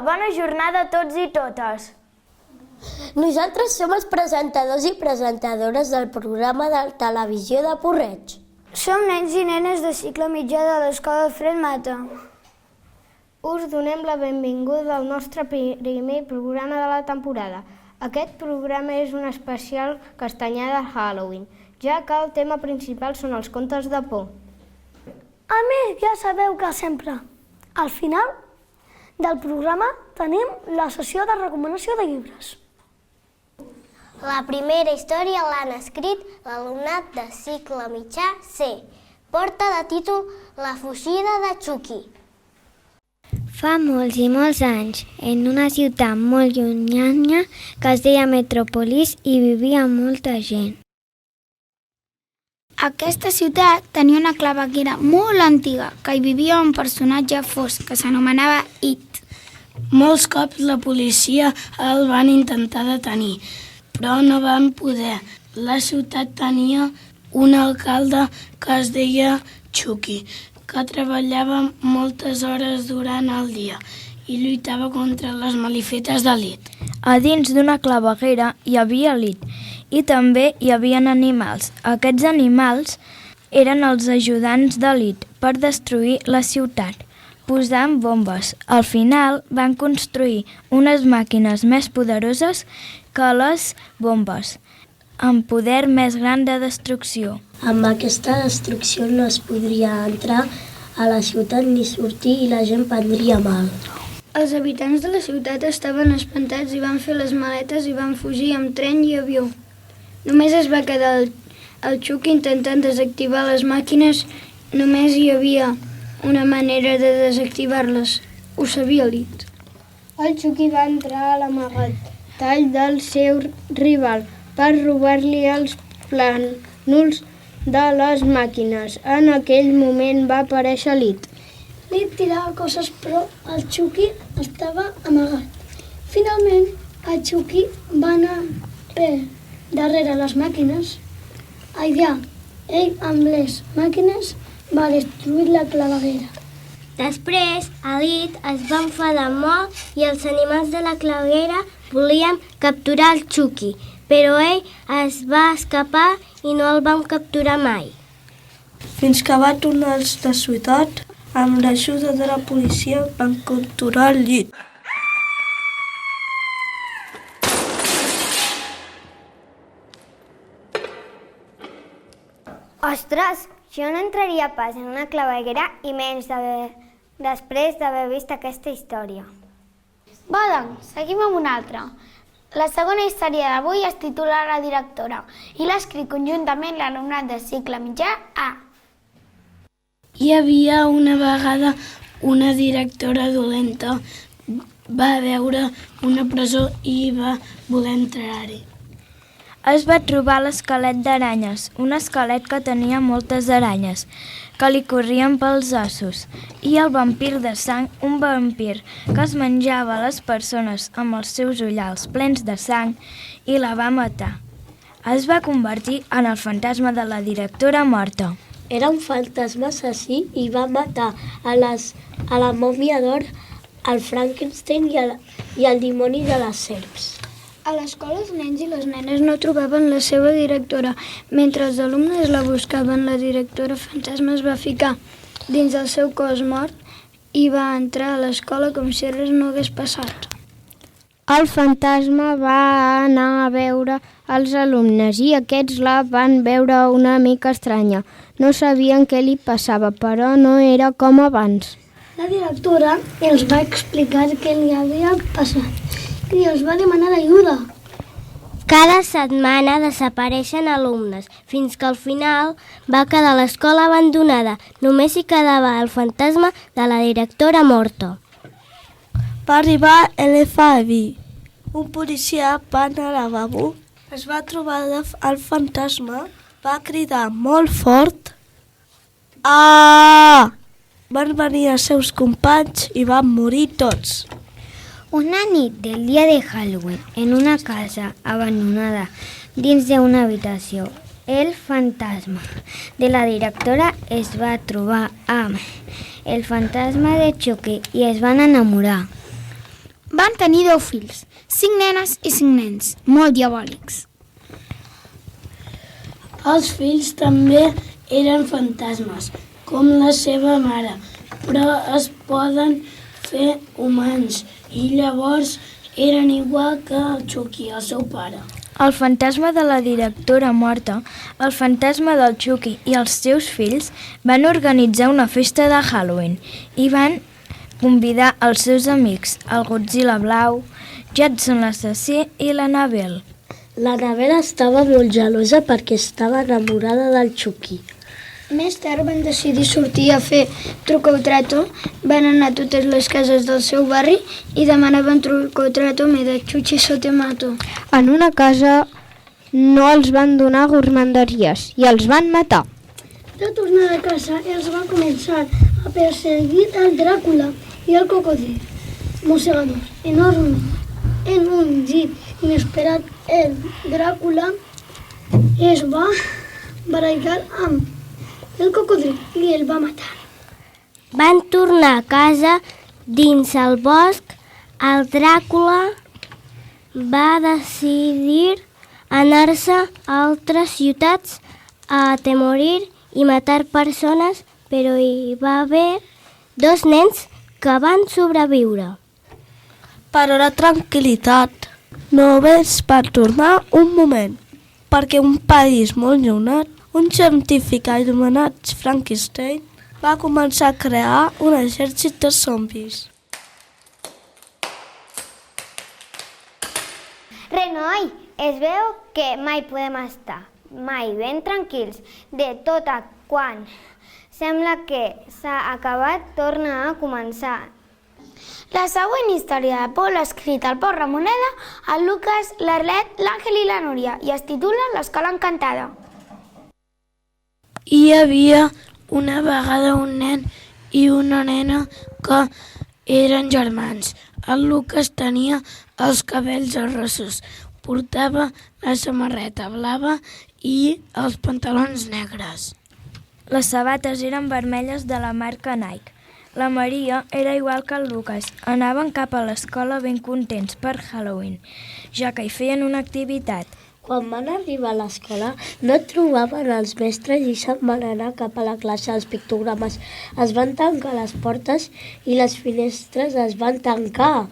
bona jornada a tots i totes. Nosaltres som els presentadors i presentadores del programa de televisió de Porreig. Som nens i nenes de cicle mitjà de l'Escola Alfred Mata. Us donem la benvinguda al nostre primer programa de la temporada. Aquest programa és un especial castanyada de Halloween, ja que el tema principal són els contes de por. A més, ja sabeu que sempre, al final del programa, tenim la sessió de recomanació de llibres. La primera història l'han escrit l'alumnat de cicle mitjà C. Porta de títol La fugida de Chucky. Fa molts i molts anys, en una ciutat molt llunyana que es deia Metropolis, hi vivia molta gent. Aquesta ciutat tenia una claveguera molt antiga, que hi vivia un personatge fosc que s'anomenava It. Molts cops la policia el van intentar detenir, però no van poder. La ciutat tenia un alcalde que es deia Chucky, que treballava moltes hores durant el dia i lluitava contra les malifetes de l'It. A dins d'una claveguera hi havia l'It i també hi havia animals. Aquests animals eren els ajudants de l'It per destruir la ciutat, posant bombes. Al final van construir unes màquines més poderoses que les bombes, amb poder més gran de destrucció. Amb aquesta destrucció no es podria entrar a la ciutat ni sortir i la gent prendria mal. Els habitants de la ciutat estaven espantats i van fer les maletes i van fugir amb tren i avió. Només es va quedar el Chucky intentant desactivar les màquines. Només hi havia una manera de desactivar-les. Ho sabia l'It. El Chucky va entrar a l'amagatall del seu rival per robar-li els plànols de les màquines. En aquell moment va aparèixer l'It. L'It tirava coses, però el Chucky estava amagat. Finalment, el Chucky va anar darrere les màquines. Allà, ell amb les màquines va destruir la claveguera. Després, l'It es va enfadar molt i els animals de la claveguera volien capturar el Chucky, però ell es va escapar i no el van capturar mai. Fins que va tornar a la ciutat, amb l'ajuda de la policia van capturar el It. Ostres, jo no entraria pas en una claveguera i menys després d'haver vist aquesta història. Va, doncs, seguim amb una altra. La segona història d'avui es titula La directora i l'ha escrit conjuntament l'alumnat de cicle mitjà A. Hi havia una vegada una directora dolenta. Va veure una presó i va voler entrar-hi. Es va trobar l'esquelet d'aranyes, un esquelet que tenia moltes aranyes, que li corrien pels ossos, i el vampir de sang, un vampir que es menjava les persones amb els seus ullals plens de sang i la va matar. Es va convertir en el fantasma de la directora morta. Era un fantasma assassí i va matar a la mòmia d'or, al Frankenstein i al dimoni de les serps. A l'escola els nens i les nenes no trobaven la seva directora. Mentre els alumnes la buscaven, la directora fantasma es va ficar dins el seu cos mort i va entrar a l'escola com si res no hagués passat. El fantasma va anar a veure els alumnes i aquests la van veure una mica estranya. No sabien què li passava, però no era com abans. La directora els va explicar què li havia passat i els va demanar ajuda. Cada setmana desapareixen alumnes, fins que al final va quedar l'escola abandonada. Només hi quedava el fantasma de la directora morta. Va arribar l'FBI. Un policia va anar al lavabo, es va trobar el fantasma, va cridar molt fort. Ah! Van venir els seus companys i van morir tots. Una nit del dia de Halloween, en una casa abandonada dins d'una habitació, el fantasma de la directora es va trobar amb el fantasma de Chucky i es van enamorar. Van tenir 10 fills, 5 nenes i 5 nens, molt diabòlics. Els fills també eren fantasmes, com la seva mare, però es poden fer humans i llavors eren igual que el Chucky, el seu pare. El fantasma de la directora morta, el fantasma del Chucky i els seus fills van organitzar una festa de Halloween i van convidar els seus amics, el Godzilla blau, Jason l'assassí i l'Annabelle. L'Annabelle estava molt gelosa perquè estava enamorada del Chucky. Més tard van decidir sortir a fer truco o trato, van anar a totes les cases del seu barri i demanaven truco o trato, me de chuches o te mato. En una casa no els van donar gourmanderies i els van matar. De tornar a casa, els van començar a perseguir el Dràcula i el cocodril, mossegadors enormes. En un gir inesperat, el Dràcula es va barallar amb el cocodril i el va matar. Van tornar a casa dins el bosc. El Dràcula va decidir anar-se a altres ciutats a atemorir i matar persones, però hi va haver 2 nens que van sobreviure. Però la tranquil·litat només va tornar un moment, perquè un país molt llunyat, un científic anomenat Frankenstein va començar a crear un exèrcit de zombis. Renoi, es veu que mai podem estar mai ben tranquils. De tot a quan sembla que s'ha acabat, torna a començar. La següent història de por l'ha escrit el Pau Ramoneda, el Lucas, l'Arlet, l'Àngel i la Núria i es titula L'escola encantada. Hi havia una vegada un nen i una nena que eren germans. El Lucas tenia els cabells rossos, portava la samarreta blava i els pantalons negres. Les sabates eren vermelles de la marca Nike. La Maria era igual que el Lucas. Anaven cap a l'escola ben contents per Halloween, ja que hi feien una activitat. Quan van arribar a l'escola, no trobaven els mestres i se'n van anar cap a la classe dels pictogrames. Es van tancar les portes i les finestres es van tancar.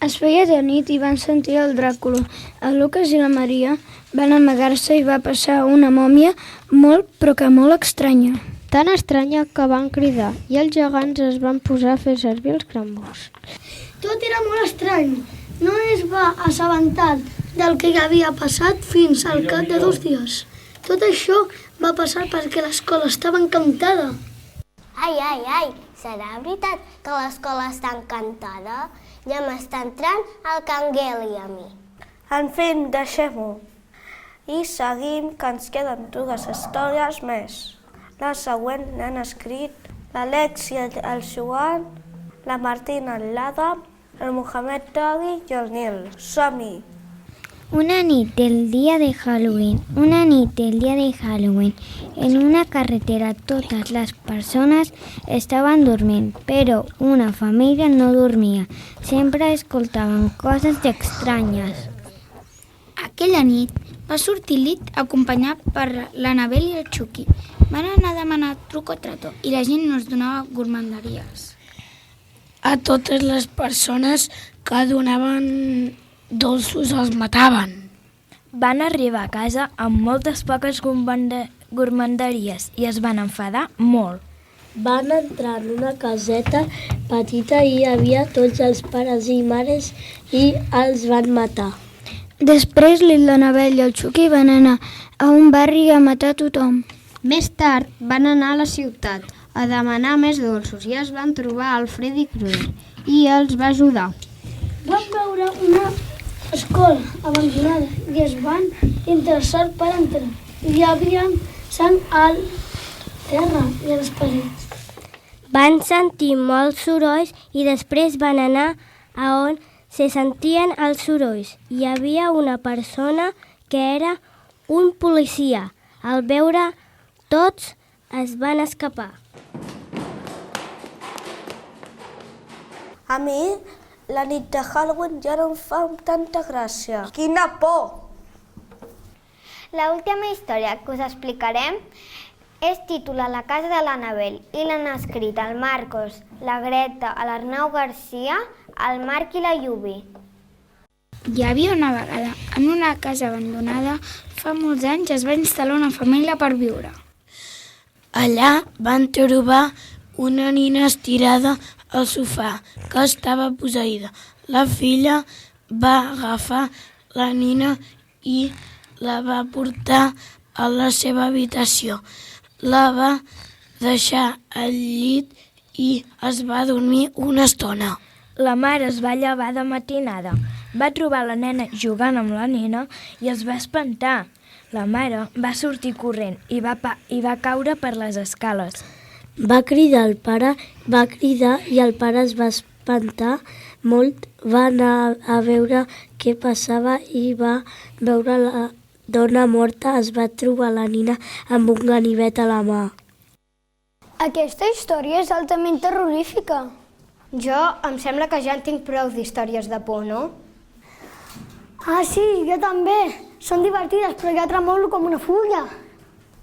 Es feia de nit i van sentir el Dràcula. El Lucas i la Maria van amagar-se i va passar una mòmia molt, però que molt estranya. Tan estranya que van cridar i els gegants es van posar a fer servir els crambors. Tot era molt estrany. No es va assabentar del que hi havia passat fins al cap de 2 dies. Tot això va passar perquè l'escola estava encantada. Ai, serà veritat que l'escola està encantada? Ja m'està entrant el cangueli a mi. En fi, deixem-ho. I seguim, que ens queden 2 històries més. La següent l'han escrit l'Alexia, el Joan, la Martina, l'Ada, el Mohamed Togui i el Nil. Som-hi! Una nit del día de Halloween, en una carretera totes les persones estaven dormint, però una família no dormia. Sempre escoltaven coses estranyes. Aquella nit va sortir Lit acompanyat per l'Annabelle i el Chucky. Van anar a demanar truco o trato i la gent no es donava gourmanderies. A totes les persones que donaven dolços els mataven. Van arribar a casa amb moltes poques gourmanderies i es van enfadar molt. Van entrar en una caseta petita i hi havia tots els pares i mares i els van matar. Després l'Annabelle i el Chucky van anar a un barri a matar tothom. Més tard van anar a la ciutat a demanar més dolços i es van trobar el Freddy Krueger i els va ajudar. Van veure una escola abandonada i es van interessar per entrar. Hi havia sang al terra i a les parets. Van sentir molts sorolls i després van anar a on se sentien els sorolls. Hi havia una persona que era un policia. Al veure tots es van escapar. A mi La nit de Halloween ja no em fa tanta gràcia. Quina por! L'última història que us explicarem es titula La casa de l'Anabel i l'han escrit el Marcos, la Greta, l'Arnau Garcia, el Marc i la Lluvi. Hi havia una vegada, en una casa abandonada, fa molts anys es va instal·lar una família per viure. Allà van trobar una nina estirada al sofà, que estava posseïda. La filla va agafar la nina i la va portar a la seva habitació. La va deixar al llit i es va dormir una estona. La mare es va llevar de matinada, va trobar la nena jugant amb la nina i es va espantar. La mare va sortir corrent i va caure per les escales. Va cridar el pare, i el pare es va espantar molt, va anar a veure què passava i va veure la dona morta, es va trobar la nina amb un ganivet a la mà. Aquesta història és altament terrorífica. Em sembla que ja en tinc prou d'històries de por, no? Ah, sí, jo també. Són divertides, però jo tremolo com una fulla.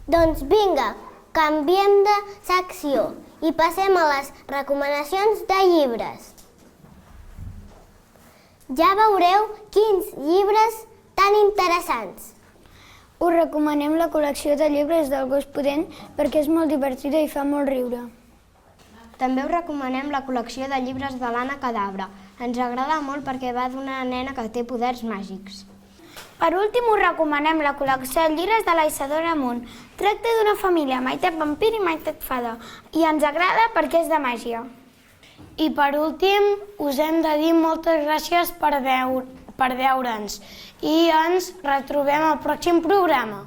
Doncs vinga, canviem de secció i passem a les recomanacions de llibres. Ja veureu quins llibres tan interessants. Us recomanem la col·lecció de llibres del Gos Pudent perquè és molt divertida i fa molt riure. També us recomanem la col·lecció de llibres de l'Anna Cadabra. Ens agrada molt perquè va d'una nena que té poders màgics. Per últim, us recomanem la col·lecció de llibres de la Isadora Munt. Tracta d'una família meitat vampir i meitat fada, i ens agrada perquè és de màgia. I per últim, us hem de dir moltes gràcies per veure'ns i ens retrobem al pròxim programa.